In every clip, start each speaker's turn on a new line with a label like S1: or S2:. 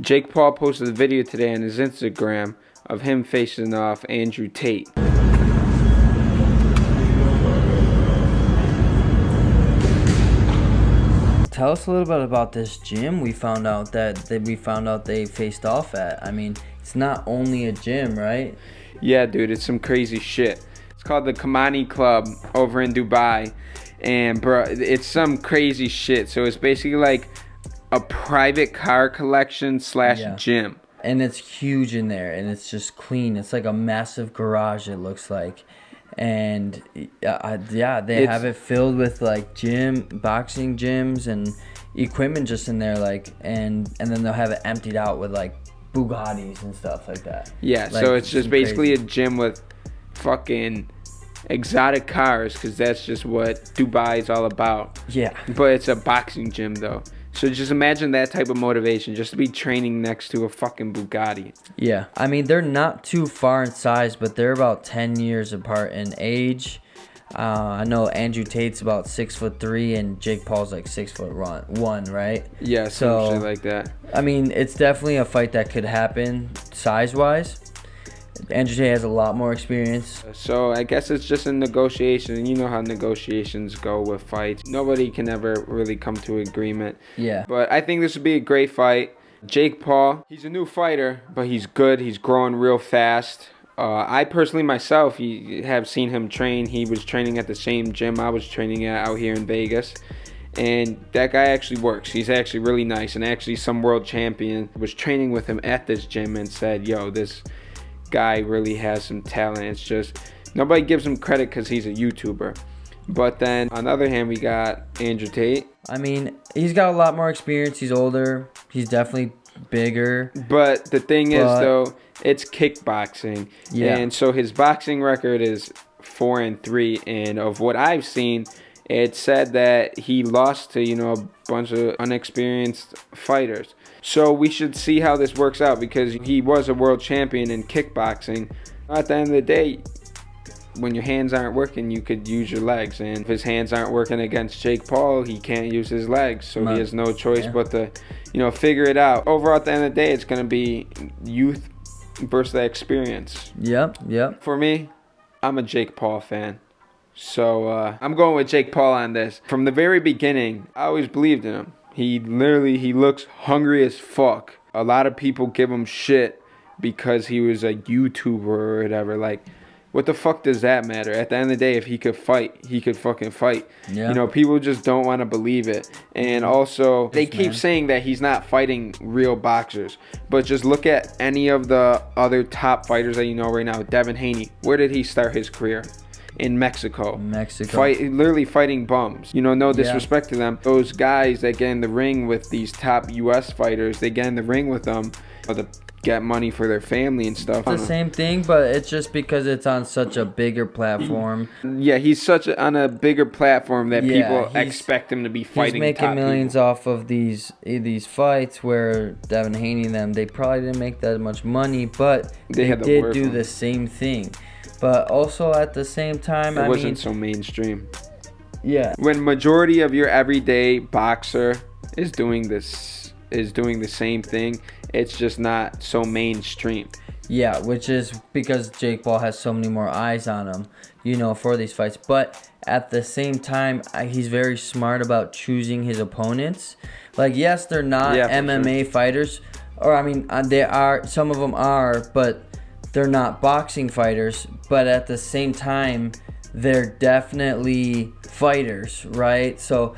S1: Jake Paul posted a video today on his Instagram of him facing off Andrew Tate.
S2: Tell us a little bit about this gym we found out that they faced off at. I mean, it's not only a gym, right?
S1: Yeah, dude, it's some crazy shit. It's called the Kamani Club over in Dubai. And, bro, it's some crazy shit. So it's basically like a private car collection / gym.
S2: And it's huge in there, and it's just clean. It's like a massive garage, it looks like. And they have it filled with like boxing gyms and equipment just in there, like, and then they'll have it emptied out with like Bugattis and stuff like that.
S1: Yeah,
S2: like,
S1: so it's just basically
S2: crazy.
S1: a gym with fucking exotic cars, because that's just what Dubai is all about.
S2: Yeah.
S1: But it's a boxing gym though. So just imagine that type of motivation, just to be training next to a fucking Bugatti.
S2: Yeah. I mean, they're not too far in size, but they're about 10 years apart in age. I know Andrew Tate's about 6'3" and Jake Paul's like 6'1", right?
S1: Yeah, some shit like that.
S2: I mean, it's definitely a fight that could happen size-wise. Andrew Tate has a lot more experience.
S1: So I guess it's just a negotiation, and you know how negotiations go with fights. Nobody can ever really come to an agreement.
S2: Yeah.
S1: But I think this would be a great fight. Jake Paul, he's a new fighter, but he's good. He's growing real fast. I personally myself have seen him train. He was training at the same gym I was training at out here in Vegas. And that guy actually works. He's actually really nice. And actually some world champion was training with him at this gym and said, yo, this guy really has some talent. It's just nobody gives him credit because he's a YouTuber. But then on the other hand, we got Andrew Tate.
S2: I mean, he's got a lot more experience. He's older. He's definitely bigger.
S1: But the thing is, though, it's kickboxing.
S2: Yeah.
S1: And so his boxing record is 4-3. And of what I've seen, it said that he lost to, a bunch of unexperienced fighters. So we should see how this works out, because he was a world champion in kickboxing. At the end of the day, when your hands aren't working, you could use your legs. And if his hands aren't working against Jake Paul, he can't use his legs. So he has no choice but to, figure it out. Overall, at the end of the day, it's going to be youth versus the experience.
S2: Yep.
S1: For me, I'm a Jake Paul fan. So I'm going with Jake Paul on this. From the very beginning, I always believed in him. He looks hungry as fuck. A lot of people give him shit because he was a YouTuber or whatever. Like, what the fuck does that matter? At the end of the day, if he could fight, he could fucking fight.
S2: Yeah.
S1: People just don't want to believe it. And also, they keep saying that he's not fighting real boxers. But just look at any of the other top fighters that you know right now. Devin Haney, where did he start his career? In Mexico. Literally fighting bums. No disrespect to them. Those guys that get in the ring with these top US fighters, they get in the ring with them to get money for their family and stuff.
S2: It's the same thing, but it's just because it's on such a bigger platform.
S1: Yeah, he's on a bigger platform that people expect him to be fighting.
S2: He's making millions off of these fights, where Devin Haney and them, they probably didn't make that much money, but they did do the same thing. But also at the same time,
S1: it wasn't so mainstream.
S2: Yeah.
S1: When majority of your everyday boxer is doing the same thing, it's just not so mainstream.
S2: Yeah, which is because Jake Paul has so many more eyes on him, for these fights. But at the same time, he's very smart about choosing his opponents. Like, yes, they're not MMA fighters, or they are. Some of them are, but they're not boxing fighters. But at the same time, they're definitely fighters, right? So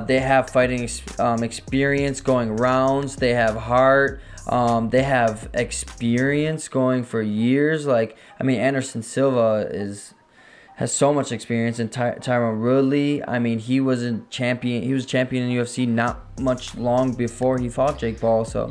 S2: they have fighting experience going rounds. They have heart. They have experience going for years. Like, Anderson Silva has so much experience, and Tyron Woodley. He was a champion. He was champion in UFC not much long before he fought Jake Paul. So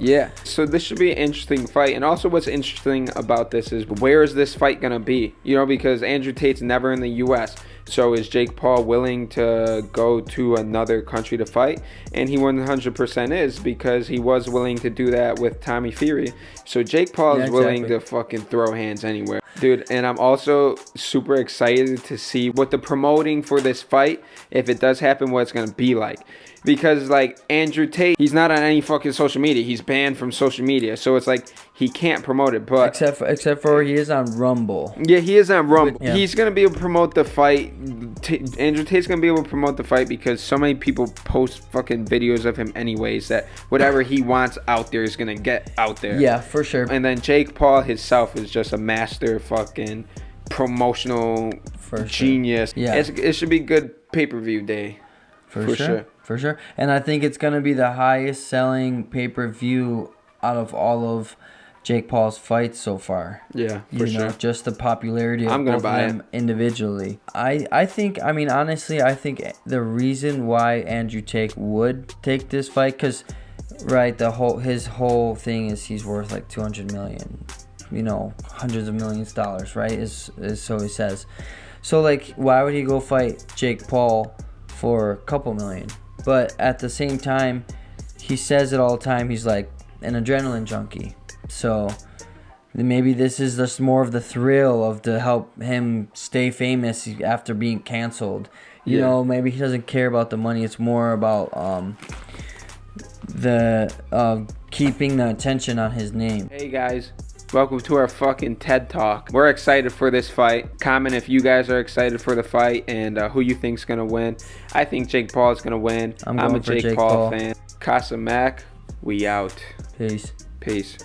S1: this should be an interesting fight. And also, what's interesting about this is, where is this fight gonna be? Because Andrew Tate's never in the U.S. So is Jake Paul willing to go to another country to fight? And he 100% is, because he was willing to do that with Tommy Fury. So Jake Paul is willing to fucking throw hands anywhere. Dude, and I'm also super excited to see what the promoting for this fight, if it does happen, what it's going to be like. because like Andrew Tate, he's not on any fucking social media. He's banned from social media, so it's like he can't promote it. But
S2: except for he is on Rumble.
S1: Yeah, he is on Rumble.
S2: Yeah.
S1: He's gonna be able to promote the fight. Andrew Tate's gonna be able to promote the fight because so many people post fucking videos of him anyways that whatever he wants out there is gonna get out there.
S2: Yeah, for sure.
S1: And then Jake Paul himself is just a master fucking promotional genius.
S2: Yeah,
S1: it should be good pay-per-view day.
S2: For sure. And I think it's gonna be the highest selling pay-per-view out of all of Jake Paul's fights so far.
S1: Yeah, for sure.
S2: Just the popularity of
S1: I'm gonna
S2: both
S1: buy
S2: of them individually. I think, I mean, honestly, I think the reason why Andrew Tate would take this fight, because, right, his whole thing is he's worth like 200 million, hundreds of millions of dollars, right? Is so he says. So, like, why would he go fight Jake Paul for a couple million? But at the same time, he says it all the time. He's like an adrenaline junkie. So maybe this is just more of the thrill of to help him stay famous after being canceled. You know, maybe he doesn't care about the money. It's more about the keeping the attention on his name.
S1: Hey guys, welcome to our fucking TED Talk. We're excited for this fight. Comment if you guys are excited for the fight and who you think's gonna win. I think Jake Paul is gonna win. I'm a Jake Paul fan. Casa Mac, we out.
S2: Peace.
S1: Peace.